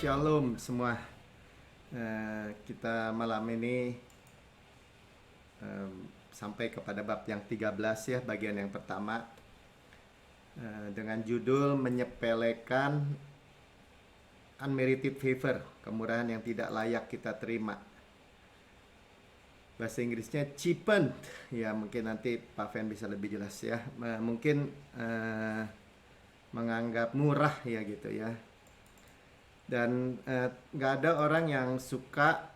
Shalom semua. Kita malam ini sampai kepada bab yang 13 ya, bagian yang pertama, dengan judul menyepelekan unmerited favor, kemurahan yang tidak layak kita terima. Bahasa Inggrisnya cheapened, ya mungkin nanti Pak Fen bisa lebih jelas ya. Mungkin menganggap murah ya gitu ya. Dan nggak ada orang yang suka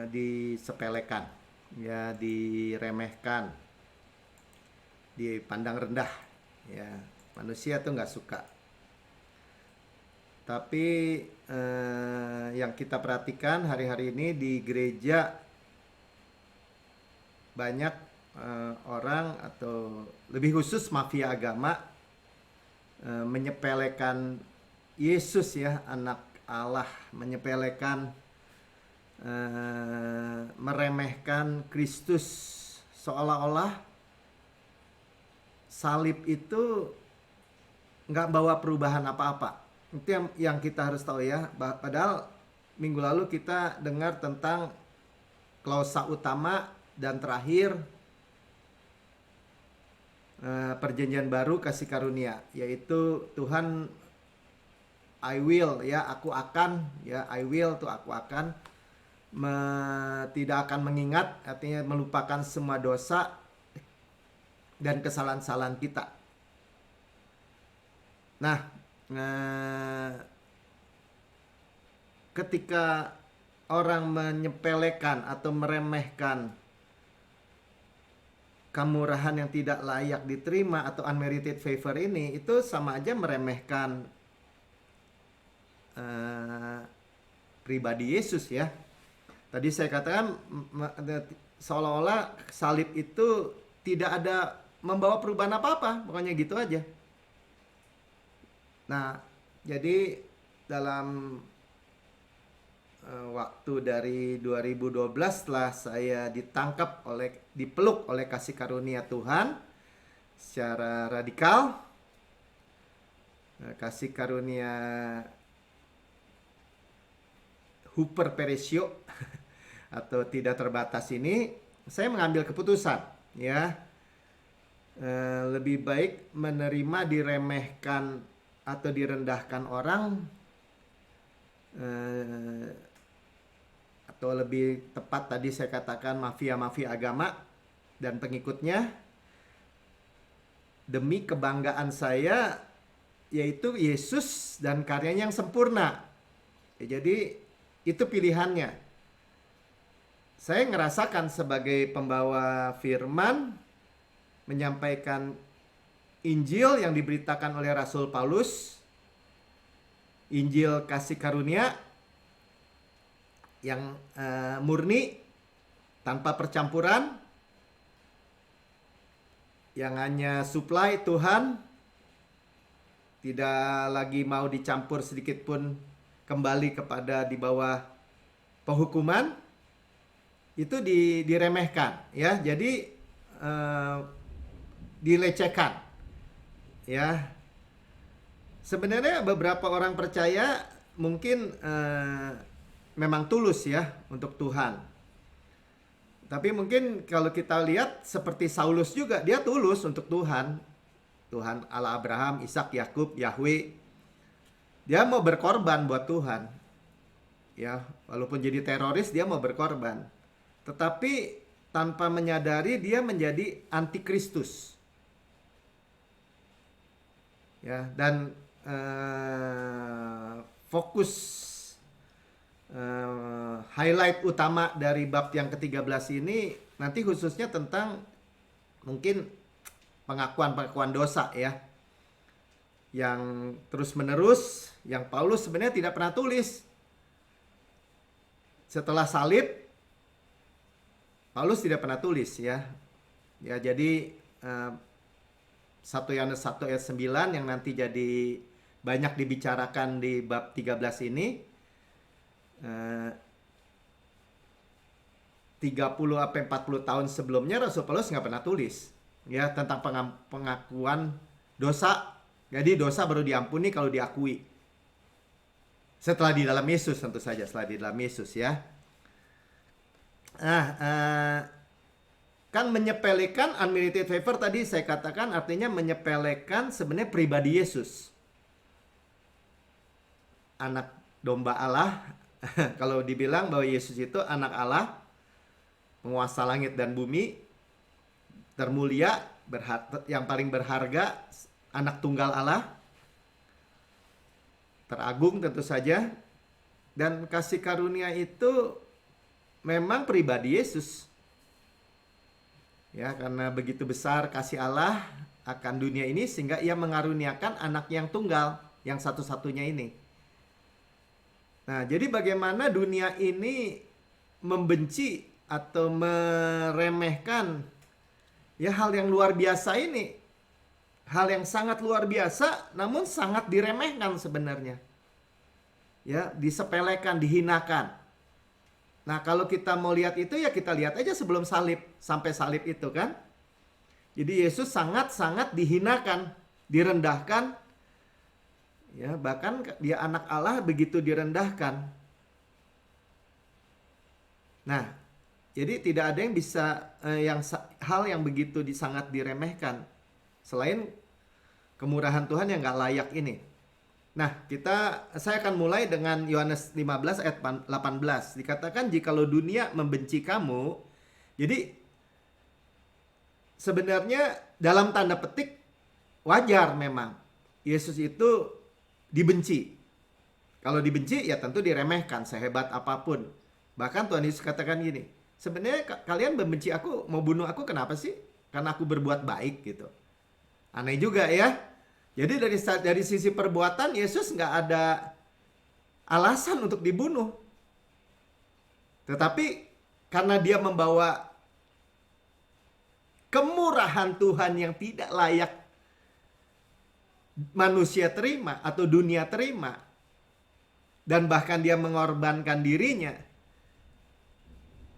disepelekan, ya diremehkan, dipandang rendah, ya manusia tuh nggak suka. Tapi yang kita perhatikan hari-hari ini di gereja banyak orang atau lebih khusus mafia agama menyepelekan Yesus ya, anak Allah, menyepelekan, meremehkan Kristus, seolah-olah salib itu nggak bawa perubahan apa-apa. Itu yang kita harus tahu ya. Padahal minggu lalu kita dengar tentang klausa utama dan terakhir perjanjian baru kasih karunia, yaitu Tuhan I will ya, aku akan ya, I will tuh aku akan tidak akan mengingat, artinya melupakan semua dosa dan kesalahan-kesalahan kita. Nah, ketika orang menyepelekan atau meremehkan kemurahan yang tidak layak diterima atau unmerited favor ini, itu sama aja meremehkan pribadi Yesus ya. Tadi saya katakan seolah-olah salib itu tidak ada membawa perubahan apa-apa, pokoknya gitu aja. Nah, jadi dalam waktu dari 2012 setelah saya dipeluk oleh kasih karunia Tuhan secara radikal, kasih karunia hyperperesio atau tidak terbatas ini, saya mengambil keputusan ya, lebih baik menerima diremehkan atau direndahkan orang, atau lebih tepat tadi saya katakan mafia-mafia agama dan pengikutnya, demi kebanggaan saya, yaitu Yesus dan karyanya yang sempurna ya. Jadi itu pilihannya. Saya ngerasakan sebagai pembawa firman, menyampaikan Injil yang diberitakan oleh Rasul Paulus, Injil kasih karunia yang murni, tanpa percampuran, yang hanya supply Tuhan, tidak lagi mau dicampur sedikit pun kembali kepada di bawah penghukuman, itu diremehkan ya. Jadi dilecehkan ya. Sebenarnya beberapa orang percaya mungkin memang tulus ya untuk Tuhan. Tapi mungkin kalau kita lihat seperti Saulus juga, dia tulus untuk Tuhan. Tuhan Allah Abraham, Ishak, Yakub, Yahweh. Dia mau berkorban buat Tuhan. Ya, walaupun jadi teroris dia mau berkorban. Tetapi tanpa menyadari dia menjadi antikristus. Ya, dan fokus highlight utama dari bab yang ke-13 ini nanti khususnya tentang mungkin pengakuan dosa ya, yang terus-menerus, yang Paulus sebenarnya tidak pernah tulis. Setelah salib, Paulus tidak pernah tulis ya. Ya, jadi 1 Yohanes 1 ayat 9 yang nanti jadi banyak dibicarakan di bab 13 ini, 30-40 tahun sebelumnya Rasul Paulus nggak pernah tulis ya tentang pengakuan dosa. Jadi dosa baru diampuni kalau diakui. Setelah di dalam Yesus tentu saja, setelah di dalam Yesus ya. Nah, kan menyepelekan unmerited favor tadi saya katakan artinya menyepelekan sebenarnya pribadi Yesus. Anak domba Allah. Kalau dibilang bahwa Yesus itu anak Allah, penguasa langit dan bumi, termulia, yang paling berharga, anak tunggal Allah, teragung tentu saja. Dan kasih karunia itu memang pribadi Yesus. Ya, karena begitu besar kasih Allah akan dunia ini sehingga ia mengaruniakan anak yang tunggal, yang satu-satunya ini. Nah, jadi bagaimana dunia ini membenci atau meremehkan ya hal yang luar biasa ini. Hal yang sangat luar biasa namun sangat diremehkan sebenarnya. Ya, disepelekan, dihinakan. Nah, kalau kita mau lihat itu ya kita lihat aja sebelum salib, sampai salib itu kan. Jadi Yesus sangat-sangat dihinakan, direndahkan. Ya, bahkan dia anak Allah begitu direndahkan. Nah, jadi tidak ada yang bisa hal yang begitu sangat diremehkan selain kemurahan Tuhan yang gak layak ini. Nah, saya akan mulai dengan Yohanes 15 ayat 18. Dikatakan jikalau dunia membenci kamu, jadi sebenarnya dalam tanda petik wajar memang Yesus itu dibenci. Kalau dibenci ya tentu diremehkan sehebat apapun. Bahkan Tuhan Yesus katakan gini, sebenarnya kalian membenci aku, mau bunuh aku kenapa sih? Karena aku berbuat baik gitu. Aneh juga ya. Jadi dari sisi perbuatan Yesus nggak ada alasan untuk dibunuh. Tetapi karena dia membawa kemurahan Tuhan yang tidak layak manusia terima atau dunia terima, dan bahkan dia mengorbankan dirinya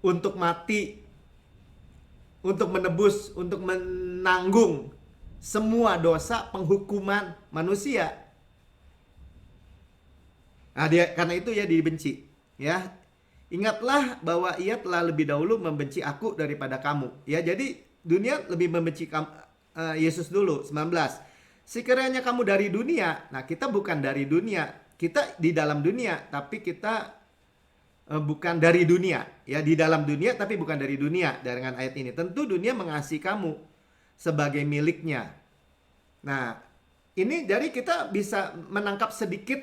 untuk mati, untuk menebus, untuk menanggung semua dosa penghukuman manusia. Nah, karena itu ya dibenci. Ya, ingatlah bahwa ia telah lebih dahulu membenci aku daripada kamu. Ya, jadi dunia lebih membenci Yesus dulu. 19. Sekiranya kamu dari dunia, nah kita bukan dari dunia, kita di dalam dunia, tapi kita bukan dari dunia, ya di dalam dunia tapi bukan dari dunia. Dengan ayat ini, tentu dunia mengasihi kamu sebagai miliknya. Nah, ini jadi kita bisa menangkap sedikit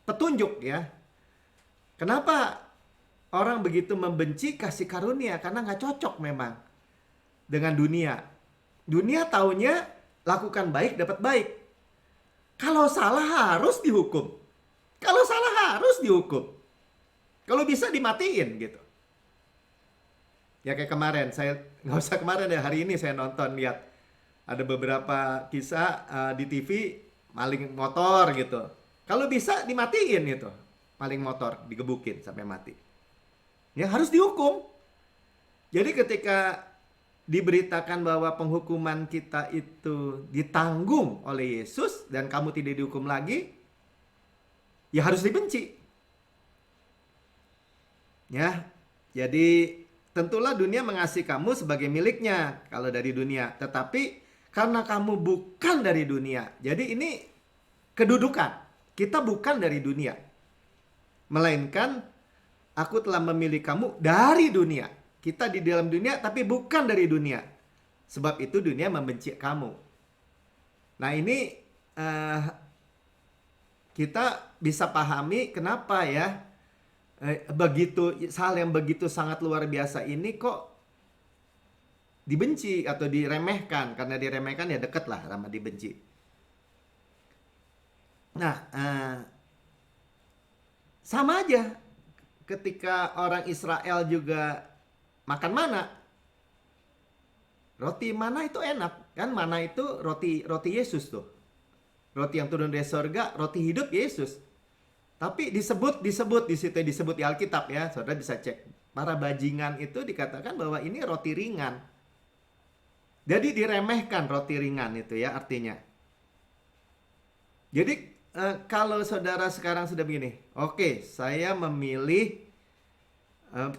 petunjuk ya. Kenapa orang begitu membenci kasih karunia? Karena nggak cocok memang dengan dunia. Dunia taunya lakukan baik, dapat baik. Kalau salah harus dihukum. Kalau salah harus dihukum. Kalau bisa dimatiin gitu. Ya kayak kemarin, saya nggak usah kemarin ya, hari ini saya nonton lihat ada beberapa kisah di TV maling motor gitu. Kalau bisa dimatiin gitu. Maling motor digebukin sampai mati. Ya harus dihukum. Jadi ketika diberitakan bahwa penghukuman kita itu ditanggung oleh Yesus dan kamu tidak dihukum lagi, ya harus dibenci. Ya, jadi tentulah dunia mengasihi kamu sebagai miliknya kalau dari dunia. Tetapi karena kamu bukan dari dunia, jadi ini kedudukan. Kita bukan dari dunia. Melainkan aku telah memilih kamu dari dunia. Kita di dalam dunia tapi bukan dari dunia. Sebab itu dunia membenci kamu. Nah ini kita bisa pahami kenapa ya begitu hal yang begitu sangat luar biasa ini kok dibenci atau diremehkan. Karena diremehkan ya deket lah sama dibenci. Nah sama aja ketika orang Israel juga makan mana. Roti mana itu enak. Kan mana itu roti Yesus tuh. Roti yang turun dari surga, roti hidup Yesus. Tapi disebut di situ disebut di Alkitab ya. Saudara bisa cek. Para bajingan itu dikatakan bahwa ini roti ringan. Jadi diremehkan roti ringan itu ya artinya. Jadi kalau saudara sekarang sudah begini, oke, saya memilih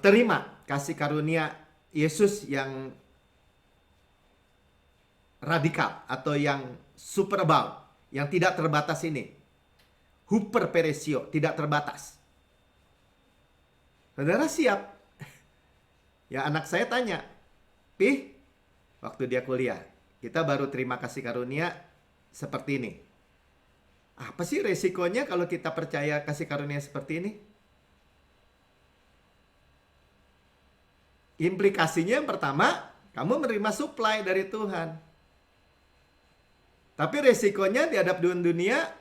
terima kasih karunia Yesus yang radikal atau yang super abound, yang tidak terbatas ini. Hyper peresio, tidak terbatas. Saudara siap? Ya, anak saya tanya, Pih, waktu dia kuliah, kita baru terima kasih karunia seperti ini. Apa sih resikonya kalau kita percaya kasih karunia seperti ini? Implikasinya yang pertama, kamu menerima supply dari Tuhan. Tapi resikonya di hadapan dunia,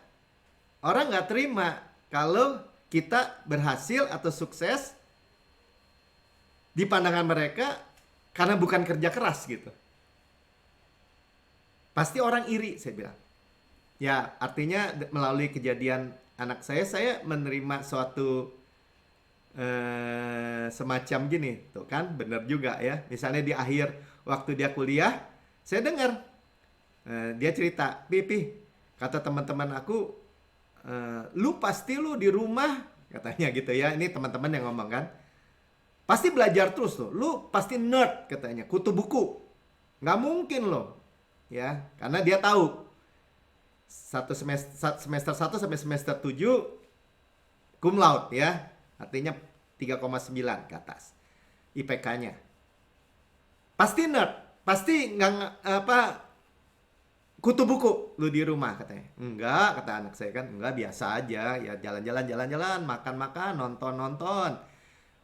orang nggak terima kalau kita berhasil atau sukses di pandangan mereka karena bukan kerja keras gitu. Pasti orang iri, saya bilang. Ya, artinya melalui kejadian anak saya menerima suatu semacam gini, tuh kan, bener juga ya. Misalnya di akhir waktu dia kuliah, saya dengar dia cerita, Pipi, kata teman-teman aku, lu pasti lu di rumah, katanya gitu ya. Ini teman-teman yang ngomong kan, pasti belajar terus tuh, lu pasti nerd katanya, kutu buku, nggak mungkin loh, ya, karena dia tahu semester 1 sampai semester 7 cum laude ya, artinya 3,9 ke atas IPK-nya. Pasti nerd, pasti nggak kutu buku lu di rumah katanya. Enggak, kata anak saya kan, enggak, biasa aja ya, jalan-jalan, makan-makan, nonton.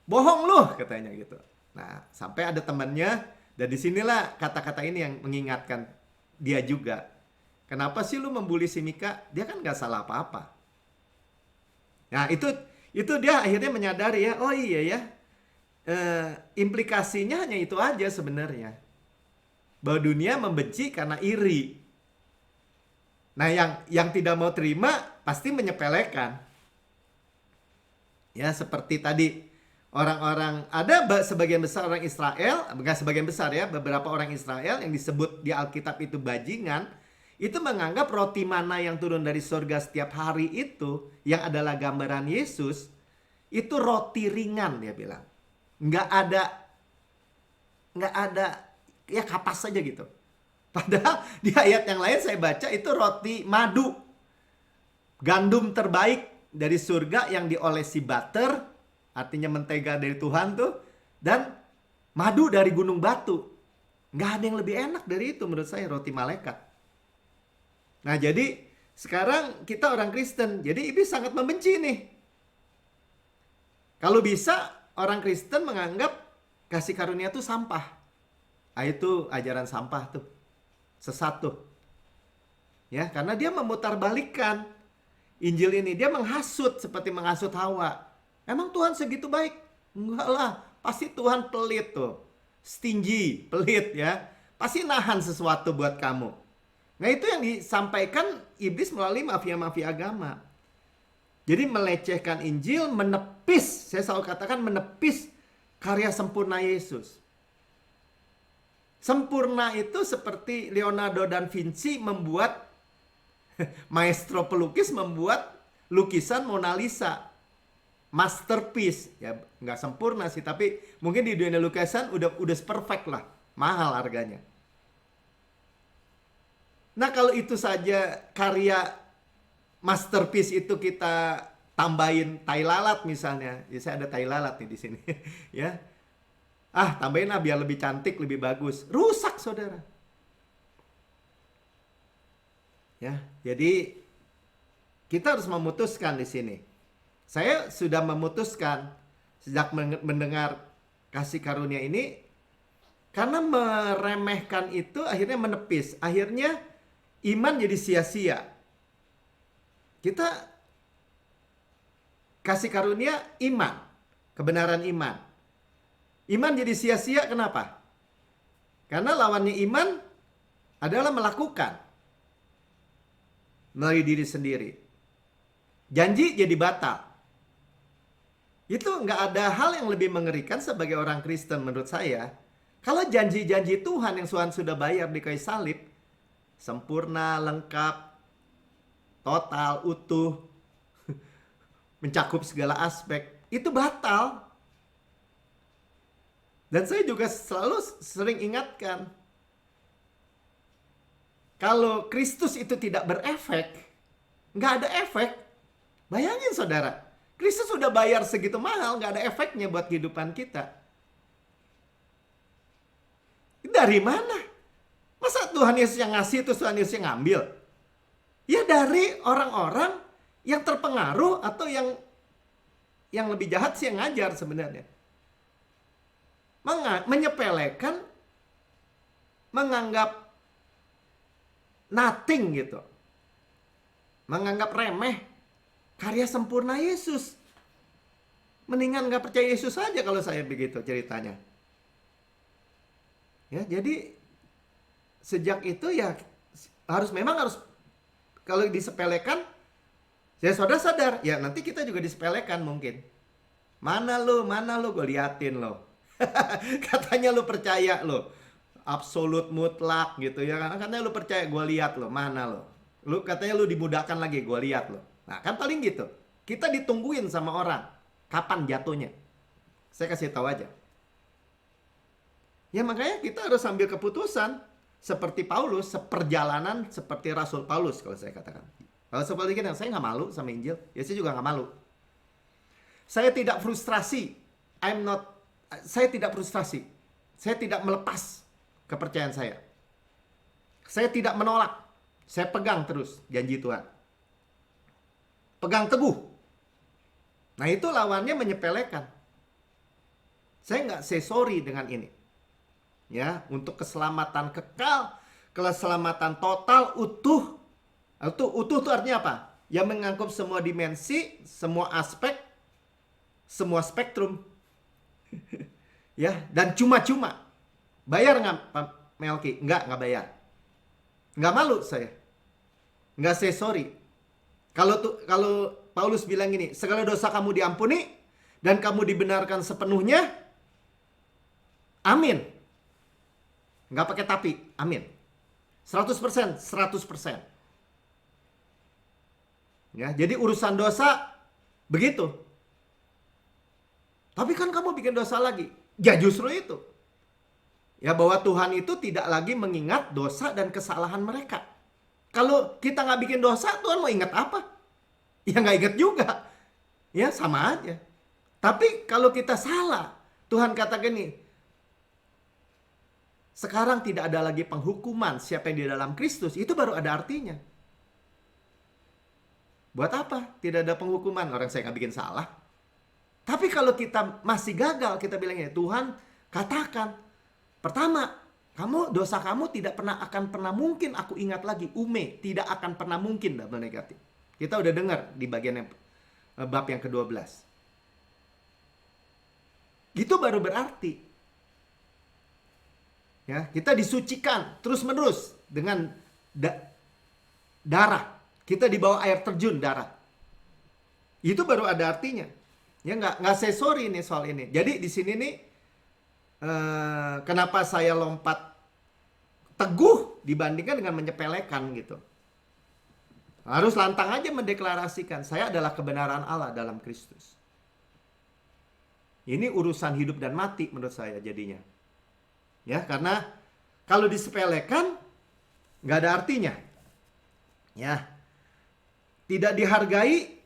Bohong lu katanya gitu. Nah, sampai ada temannya, dan disinilah kata-kata ini yang mengingatkan dia juga. Kenapa sih lu membuli si Mika? Dia kan nggak salah apa-apa. Nah, itu dia akhirnya menyadari ya, oh iya ya, implikasinya hanya itu aja sebenarnya. Bahwa dunia membenci karena iri. Nah, yang tidak mau terima pasti menyepelekan. Ya, seperti tadi orang-orang, ada sebagian besar orang Israel, bukan sebagian besar ya, beberapa orang Israel yang disebut di Alkitab itu bajingan, itu menganggap roti mana yang turun dari surga setiap hari itu, yang adalah gambaran Yesus, itu roti ringan, dia bilang. Nggak ada, ya kapas saja gitu. Padahal di ayat yang lain saya baca itu roti madu. Gandum terbaik dari surga yang diolesi butter, artinya mentega dari Tuhan tuh, dan madu dari gunung batu. Nggak ada yang lebih enak dari itu menurut saya, roti malaikat. Nah, jadi sekarang kita orang Kristen, jadi iblis sangat membenci nih. Kalau bisa orang Kristen menganggap kasih karunia itu sampah. Ah, itu ajaran sampah tuh. Sesat tuh. Ya, karena dia memutarbalikkan Injil ini. Dia menghasut seperti menghasut Hawa. Emang Tuhan segitu baik? Enggak lah, pasti Tuhan pelit tuh. Stingy, pelit ya. Pasti nahan sesuatu buat kamu. Nah, itu yang disampaikan iblis melalui mafia-mafia agama. Jadi melecehkan Injil, menepis, saya selalu katakan menepis karya sempurna Yesus. Sempurna itu seperti Leonardo da Vinci membuat, maestro pelukis membuat lukisan Mona Lisa. Masterpiece. Ya nggak sempurna sih, tapi mungkin di dunia lukisan udah perfect lah. Mahal harganya. Nah, kalau itu saja karya masterpiece itu kita tambahin tai lalat misalnya. Ya, saya ada tai lalat nih di sini. Ya. Tambahin lah biar lebih cantik, lebih bagus. Rusak, saudara. Ya, jadi kita harus memutuskan di sini. Saya sudah memutuskan sejak mendengar kasih karunia ini, karena meremehkan itu akhirnya menepis. Akhirnya iman jadi sia-sia. Kita kasih karunia iman, kebenaran iman. Iman jadi sia-sia kenapa? Karena lawannya iman adalah melakukan melalui diri sendiri. Janji jadi batal. Itu nggak ada hal yang lebih mengerikan sebagai orang Kristen menurut saya. Kalau janji-janji Tuhan yang Tuhan sudah bayar di kayu salib, sempurna, lengkap, total, utuh, mencakup segala aspek, itu batal. Dan saya juga selalu sering ingatkan, kalau Kristus itu tidak berefek, nggak ada efek. Bayangin saudara, Kristus sudah bayar segitu mahal, nggak ada efeknya buat kehidupan kita. Dari mana? Masa Tuhan Yesus yang ngasih, terus Tuhan Yesus yang ngambil? Ya dari orang-orang yang terpengaruh atau yang lebih jahat sih yang ngajar sebenarnya. Menyepelekan, menganggap nothing gitu. Menganggap remeh karya sempurna Yesus. Mendingan nggak percaya Yesus saja kalau saya begitu ceritanya. Ya, jadi sejak itu ya memang harus kalau disepelekan, ya saudara sadar, ya nanti kita juga disepelekan mungkin. Mana lo, gue liatin lo. Katanya lo percaya lo, absolut mutlak gitu ya. Katanya lo percaya, gue lihat lo, mana lo. Lu katanya lu dimudahkan lagi, gue lihat lo. Nah kan paling gitu. Kita ditungguin sama orang. Kapan jatuhnya? Saya kasih tahu aja. Ya makanya kita harus ambil keputusan. Seperti Paulus, seperjalanan seperti Rasul Paulus kalau saya katakan. Kalau seperti itu saya nggak malu sama Injil. Ya saya juga nggak malu. Saya tidak frustrasi. Saya tidak frustrasi. Saya tidak melepas kepercayaan saya. Saya tidak menolak. Saya pegang terus janji Tuhan. Pegang teguh. Nah itu lawannya menyepelekan. Saya nggak say sorry dengan ini. Ya, untuk keselamatan kekal, keselamatan total, utuh. Utuh itu artinya apa? Yang mengangkut semua dimensi, semua aspek, semua spektrum. Ya, dan cuma-cuma. Bayar nggak Pak Melki? Nggak bayar. Nggak malu saya. Nggak say sorry. Kalau Paulus bilang gini, segala dosa kamu diampuni dan kamu dibenarkan sepenuhnya. Amin. Nggak pakai tapi. Amin. 100%. Ya, jadi urusan dosa begitu. Tapi kan kamu bikin dosa lagi. Ya justru itu. Ya bahwa Tuhan itu tidak lagi mengingat dosa dan kesalahan mereka. Kalau kita nggak bikin dosa, Tuhan mau ingat apa? Ya nggak ingat juga. Ya sama aja. Tapi kalau kita salah, Tuhan katakan nih, sekarang tidak ada lagi penghukuman siapa yang di dalam Kristus. Itu baru ada artinya. Buat apa? Tidak ada penghukuman. Orang saya nggak bikin salah. Tapi kalau kita masih gagal, kita bilangnya, Tuhan katakan, pertama, dosa kamu tidak akan pernah mungkin aku ingat lagi. Tidak akan pernah mungkin double negatif. Kita udah dengar di bagian bab yang ke-12. Itu baru berarti. Ya, kita disucikan terus-menerus dengan darah. Kita di bawah air terjun darah. Itu baru ada artinya. Ya nggak say sorry nih soal ini. Jadi di sini nih kenapa saya lompat teguh dibandingkan dengan menyepelekan gitu. Harus lantang aja mendeklarasikan saya adalah kebenaran Allah dalam Kristus. Ini urusan hidup dan mati menurut saya jadinya. Ya, karena kalau disepelekan nggak ada artinya. Ya. Tidak dihargai,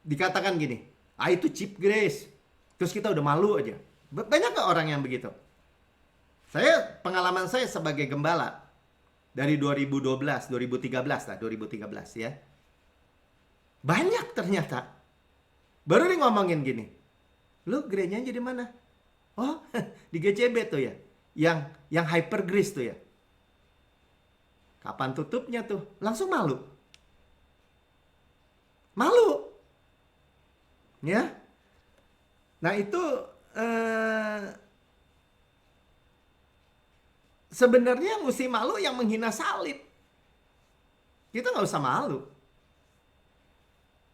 dikatakan gini, itu cheap grace. Terus kita udah malu aja. Banyak nggak orang yang begitu? Pengalaman saya sebagai gembala dari 2012, 2013 ya. Banyak ternyata. Baru nih ngomongin gini. Lu gerejanya jadi mana? Oh, di GCB tuh ya. Yang hyper grace tuh ya. Kapan tutupnya tuh? Langsung malu. Malu. Ya. Nah itu sebenarnya mesti malu yang menghina salib. Kita nggak usah malu.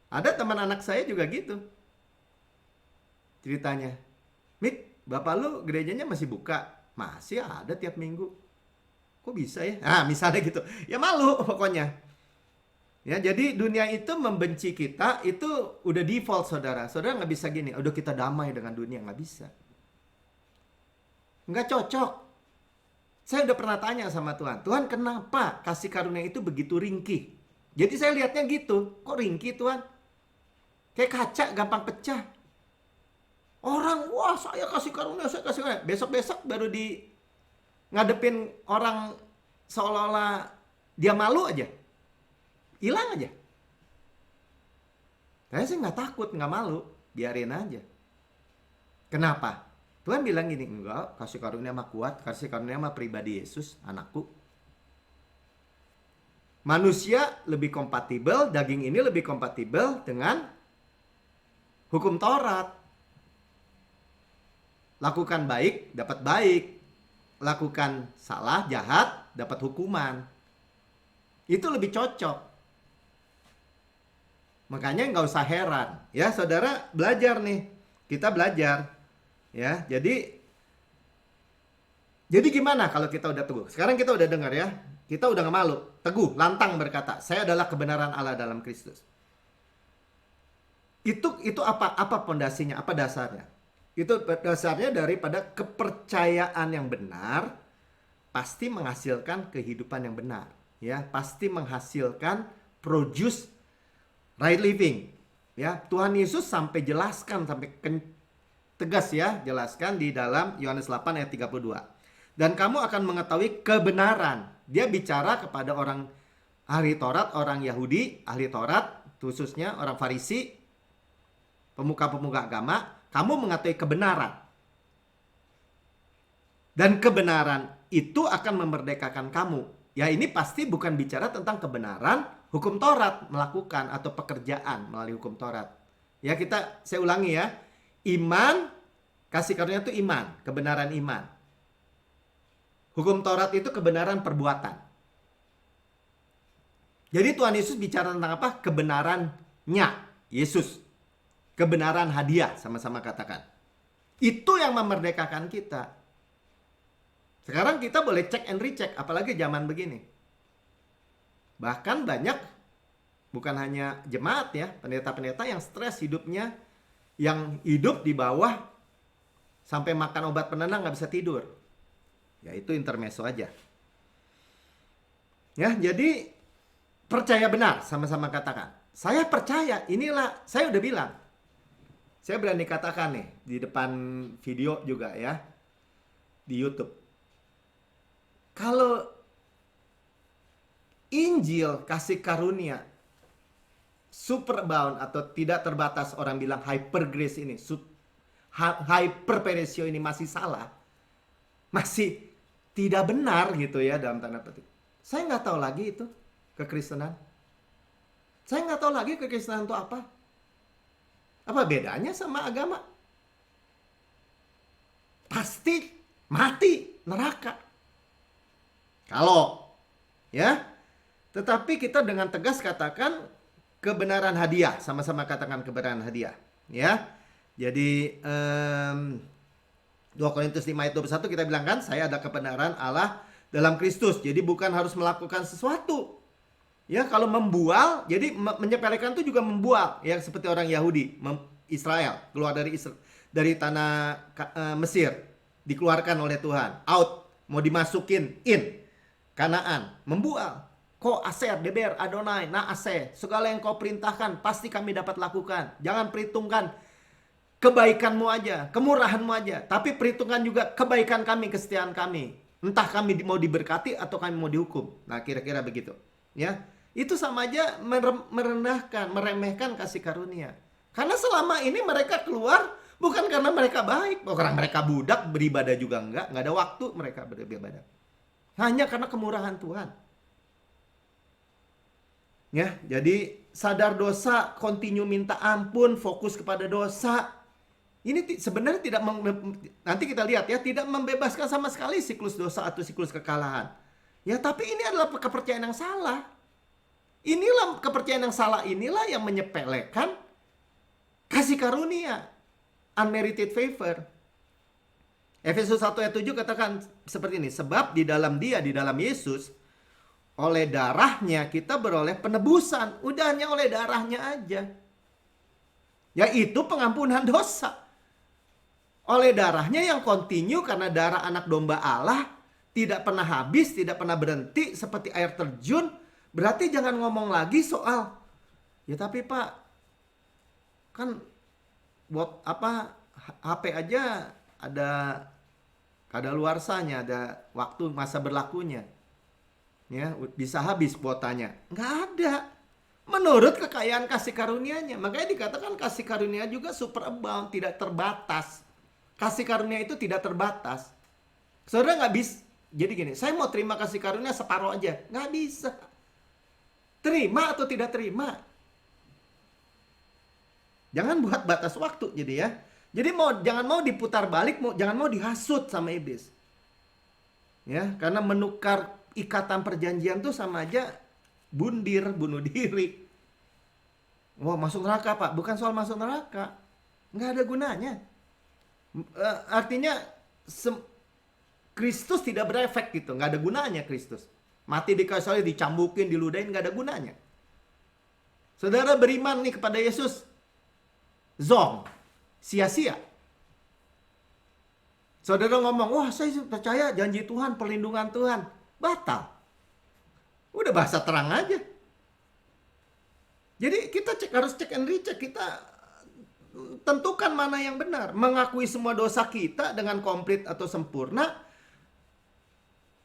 Ada teman anak saya juga gitu. Ceritanya. Mik, bapak lu gerejanya masih buka? Masih ada tiap minggu. Kok bisa ya? Nah misalnya gitu. Ya malu pokoknya. Ya, jadi dunia itu membenci kita itu udah default, saudara. Saudara nggak bisa gini, udah kita damai dengan dunia, nggak bisa. Nggak cocok. Saya udah pernah tanya sama Tuhan, Tuhan kenapa kasih karunia itu begitu ringkih? Jadi saya lihatnya gitu, kok ringkih Tuhan? Kayak kaca gampang pecah. Orang, wah saya kasih karunia, saya kasih karunia. Besok-besok baru di ngadepin orang seolah-olah dia malu aja. Hilang aja. Saya sih nggak takut, nggak malu. Biarin aja. Kenapa? Tuhan bilang gini, enggak, kasih karunia mah kuat, kasih karunia mah pribadi Yesus, anakku. Manusia lebih kompatibel, daging ini lebih kompatibel dengan hukum Taurat. Lakukan baik, dapat baik. Lakukan salah, jahat, dapat hukuman. Itu lebih cocok. Makanya nggak usah heran. Ya, saudara belajar nih. Kita belajar. Ya, jadi gimana kalau kita udah teguh? Sekarang kita udah dengar ya. Kita udah nggak malu. Teguh, lantang berkata, saya adalah kebenaran Allah dalam Kristus. Itu apa pondasinya? Apa dasarnya? Itu dasarnya daripada kepercayaan yang benar pasti menghasilkan kehidupan yang benar, ya, pasti menghasilkan produce right living, ya. Tuhan Yesus sampai jelaskan, sampai tegas ya, jelaskan di dalam Yohanes 8 ayat 32. Dan kamu akan mengetahui kebenaran. Dia bicara kepada orang ahli Taurat, orang Yahudi, ahli Taurat, khususnya orang Farisi, pemuka-pemuka agama. Kamu mengetahui kebenaran. Dan kebenaran itu akan memerdekakan kamu. Ya, ini pasti bukan bicara tentang kebenaran hukum Taurat melakukan atau pekerjaan melalui hukum Taurat. Ya, saya ulangi ya. Iman, kasih karunia itu iman, kebenaran iman. Hukum Taurat itu kebenaran perbuatan. Jadi Tuhan Yesus bicara tentang apa? Kebenarannya Yesus. Kebenaran hadiah, sama-sama katakan. Itu yang memerdekakan kita. Sekarang kita boleh cek and recheck, apalagi zaman begini. Bahkan banyak, bukan hanya jemaat ya, pendeta-pendeta yang stres hidupnya, yang hidup di bawah, sampai makan obat penenang nggak bisa tidur. Ya itu intermezzo aja. Ya, jadi percaya benar, sama-sama katakan. Saya percaya, inilah, saya udah bilang. Saya berani katakan nih, di depan video juga ya, di YouTube. Kalau Injil kasih karunia super abound atau tidak terbatas, orang bilang hyper grace ini, hyper peresio ini masih salah, masih tidak benar gitu ya dalam tanda petik. Saya nggak tahu lagi itu kekristenan. Saya nggak tahu lagi kekristenan itu apa. Apa bedanya sama agama? Pasti mati neraka. Kalau ya, tetapi kita dengan tegas katakan kebenaran hadiah, sama-sama katakan kebenaran hadiah, ya. Jadi 2 Korintus 5 ayat 21 kita bilang kan, saya ada kebenaran Allah dalam Kristus. Jadi bukan harus melakukan sesuatu. Ya, kalau membual, jadi menyepelekan itu juga membual, ya seperti orang Yahudi, Israel keluar dari tanah Mesir, dikeluarkan oleh Tuhan, out, mau dimasukin in Kanaan, membual. Ko aser, deber, Adonai, naase, segala yang kau perintahkan pasti kami dapat lakukan. Jangan perhitungkan kebaikanmu aja, kemurahanmu aja, tapi perhitungkan juga kebaikan kami, kesetiaan kami. Entah kami mau diberkati atau kami mau dihukum. Nah, kira-kira begitu, ya. Itu sama aja merendahkan, meremehkan kasih karunia. Karena selama ini mereka keluar bukan karena mereka baik, bukan mereka budak, beribadah juga nggak ada waktu mereka beribadah. Hanya karena kemurahan Tuhan. Ya, jadi sadar dosa, continue minta ampun, fokus kepada dosa. Ini sebenarnya tidak nanti kita lihat ya, tidak membebaskan sama sekali siklus dosa atau siklus kekalahan. Ya, tapi ini adalah kepercayaan yang salah. Inilah kepercayaan yang salah, inilah yang menyepelekan kasih karunia, unmerited favor. Efesus 1 ayat 7 katakan seperti ini, sebab di dalam Dia, di dalam Yesus, Oleh darahnya kita beroleh penebusan. Udah hanya oleh darahnya aja. Yaitu pengampunan dosa. Oleh darahnya yang kontinu karena darah anak domba Allah tidak pernah habis, tidak pernah berhenti seperti air terjun. Berarti jangan ngomong lagi soal, ya tapi Pak, kan buat apa HP aja ada kadaluarsanya, ada waktu masa berlakunya. Ya, bisa habis kuotanya. Nggak ada. Menurut kekayaan kasih karunia-Nya. Makanya dikatakan kasih karunia juga super abound, tidak terbatas. Kasih karunia itu tidak terbatas. Saudara nggak bisa. Jadi gini, saya mau terima kasih karunia separuh aja. Nggak bisa. Terima atau tidak terima. Jangan buat batas waktu jadi ya. Jadi jangan mau diputar balik, jangan mau dihasut sama iblis. Ya, karena menukar ikatan perjanjian tuh sama aja bundir, bunuh diri. Wah, masuk neraka Pak. Bukan soal masuk neraka. Nggak ada gunanya. Artinya Kristus tidak berefek gitu. Nggak ada gunanya Kristus. Mati di kayu salib, dicambukin, diludahin, nggak ada gunanya. Saudara beriman nih kepada Yesus. Zong. Sia-sia. Saudara ngomong, wah saya percaya janji Tuhan, perlindungan Tuhan. Batal. Udah bahasa terang aja. Jadi kita harus cek and recheck. Kita tentukan mana yang benar. Mengakui semua dosa kita dengan komplit atau sempurna.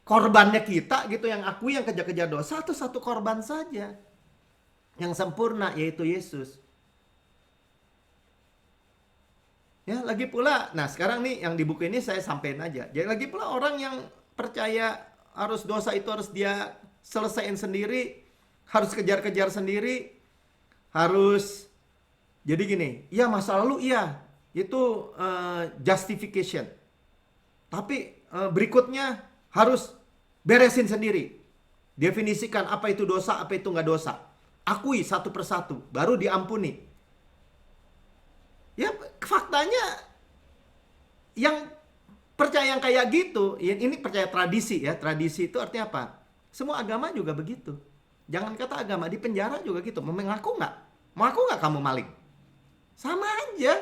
Korbannya kita gitu yang akui, yang kejar-kejar dosa. Satu korban saja. Yang sempurna yaitu Yesus. Ya, lagi pula, nah sekarang nih yang di buku ini saya sampein aja. Jadi lagi pula orang yang percaya harus dosa itu harus dia selesaiin sendiri, harus kejar-kejar sendiri, harus jadi gini, ya masa lalu iya, itu justification. Tapi berikutnya harus beresin sendiri. Definisikan apa itu dosa, apa itu nggak dosa. Akui satu persatu, baru diampuni. Ya faktanya yang percaya yang kayak gitu, ini percaya tradisi ya. Tradisi itu artinya apa? Semua agama juga begitu. Jangan kata agama, di penjara juga gitu. Mengaku nggak? Mengaku nggak kamu maling? Sama aja.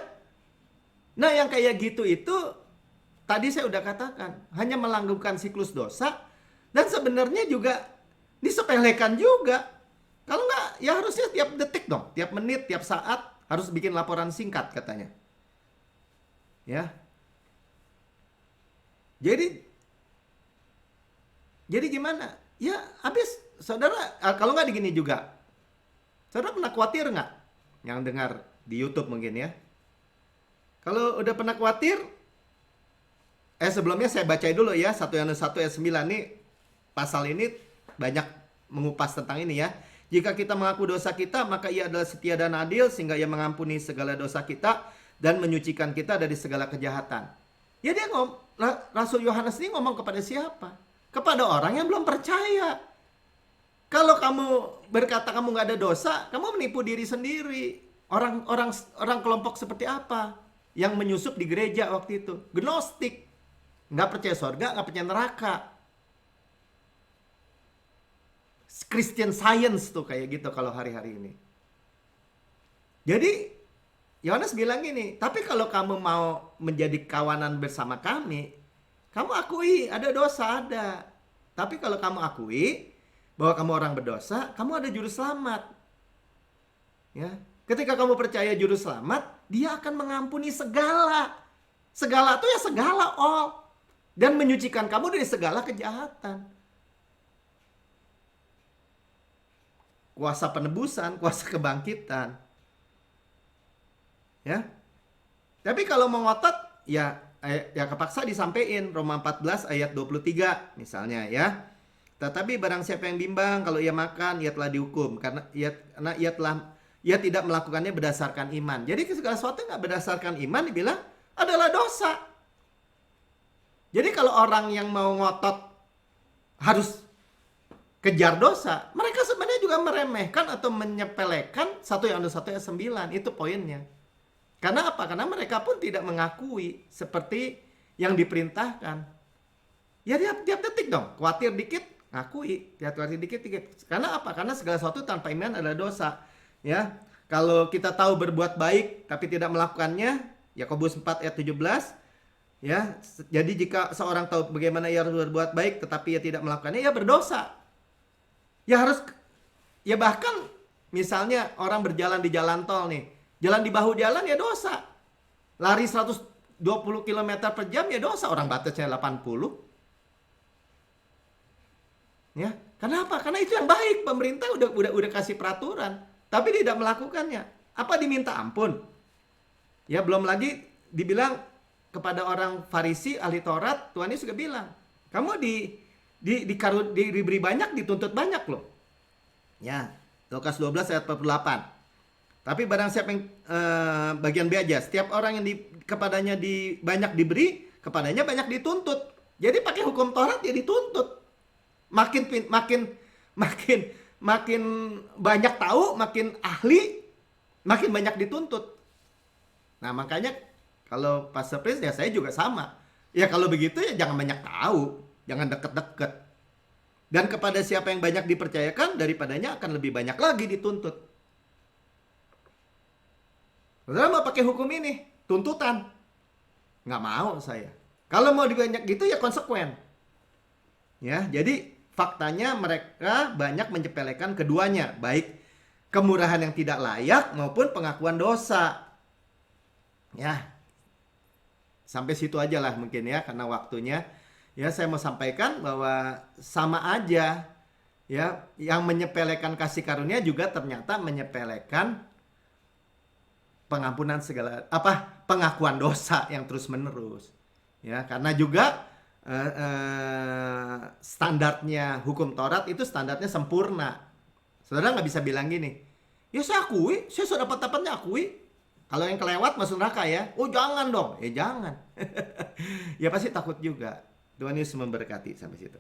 Nah yang kayak gitu itu, tadi saya udah katakan, hanya melanggengkan siklus dosa. Dan sebenarnya juga disepelekan juga. Kalau nggak, ya harusnya tiap detik dong. Tiap menit, tiap saat. Harus bikin laporan singkat katanya. Ya. Jadi gimana? Ya habis. Saudara, kalau nggak digini juga. Saudara pernah khawatir nggak? Yang dengar di YouTube mungkin ya. Kalau udah pernah khawatir, sebelumnya saya bacain dulu ya. 1 Yohanes 1 ayat 9 nih. Pasal ini banyak mengupas tentang ini ya. Jika kita mengaku dosa kita, maka ia adalah setia dan adil sehingga ia mengampuni segala dosa kita dan menyucikan kita dari segala kejahatan. Ya dia Rasul Yohanes ini ngomong kepada siapa? Kepada orang yang belum percaya. Kalau kamu berkata kamu nggak ada dosa, kamu menipu diri sendiri. Orang kelompok seperti apa yang menyusup di gereja waktu itu? Gnostik. Nggak percaya surga, nggak percaya neraka. Christian Science tuh kayak gitu kalau hari-hari ini. Jadi Yohanes bilang gini, tapi kalau kamu mau menjadi kawanan bersama kami, kamu akui ada dosa, ada. Tapi kalau kamu akui bahwa kamu orang berdosa, kamu ada juru selamat. Ya, ketika kamu percaya juru selamat, dia akan mengampuni segala. Segala itu ya segala all. Dan menyucikan kamu dari segala kejahatan. Kuasa penebusan, kuasa kebangkitan. Ya. Tapi kalau mau ngotot, ya kepaksa disampaikan. Roma 14 ayat 23 misalnya ya. Tetapi barang siapa yang bimbang kalau ia makan, ia telah dihukum karena ia tidak melakukannya berdasarkan iman. Jadi segala sesuatu yang nggak berdasarkan iman dibilang adalah dosa. Jadi kalau orang yang mau ngotot harus kejar dosa, mereka sebenarnya juga meremehkan atau menyepelekan 1 Yohanes 1 ayat 9. Itu poinnya. Karena apa? Karena mereka pun tidak mengakui seperti yang diperintahkan. Ya tiap detik dong. Khawatir dikit, Ngakui, hati-hati dikit-dikit. Karena apa? Karena segala sesuatu tanpa iman adalah dosa. Ya, kalau kita tahu berbuat baik tapi tidak melakukannya, Yakobus 4 ayat 17, ya. Jadi jika seorang tahu bagaimana ia harus berbuat baik tetapi ia tidak melakukannya, ia berdosa. Ya harus, ya bahkan misalnya orang berjalan di jalan tol nih, jalan di bahu jalan ya dosa. Lari 120 km per jam ya dosa, orang batasnya 80. Ya, kenapa? Karena itu yang baik. Pemerintah udah kasih peraturan, tapi tidak melakukannya. Apa diminta ampun? Ya, belum lagi dibilang kepada orang Farisi ahli Taurat, Tuhan Yesus juga bilang, kamu diberi banyak, dituntut banyak loh. Ya, Lukas 12 ayat 48. Tapi barang siapa yang bagian B aja, setiap orang yang kepadanya banyak diberi, kepadanya banyak dituntut. Jadi pakai hukum Taurat ya dituntut. Makin banyak tahu, makin ahli, makin banyak dituntut. Nah, makanya kalau Pastor Prince ya saya juga sama. Ya kalau begitu ya jangan banyak tahu, jangan deket-deket. Dan kepada siapa yang banyak dipercayakan, daripadanya akan lebih banyak lagi dituntut. Saudara mau pakai hukum ini, tuntutan. Nggak mau saya. Kalau mau dibanyak gitu ya konsekuen. Ya, jadi faktanya mereka banyak menyepelekan keduanya, baik kemurahan yang tidak layak maupun pengakuan dosa. Ya, sampai situ aja lah mungkin ya, karena waktunya. Ya, saya mau sampaikan bahwa sama aja ya, yang menyepelekan kasih karunia juga ternyata menyepelekan pengampunan pengakuan dosa yang terus-menerus. Ya, karena juga standarnya hukum Taurat itu standarnya sempurna. Saudara nggak bisa bilang gini, ya saya akui, saya sudah dapat-dapatnya akui. Kalau yang kelewat masuk neraka ya, oh jangan dong, ya jangan. Ya pasti takut juga. Tuhan Yesus memberkati sampai situ.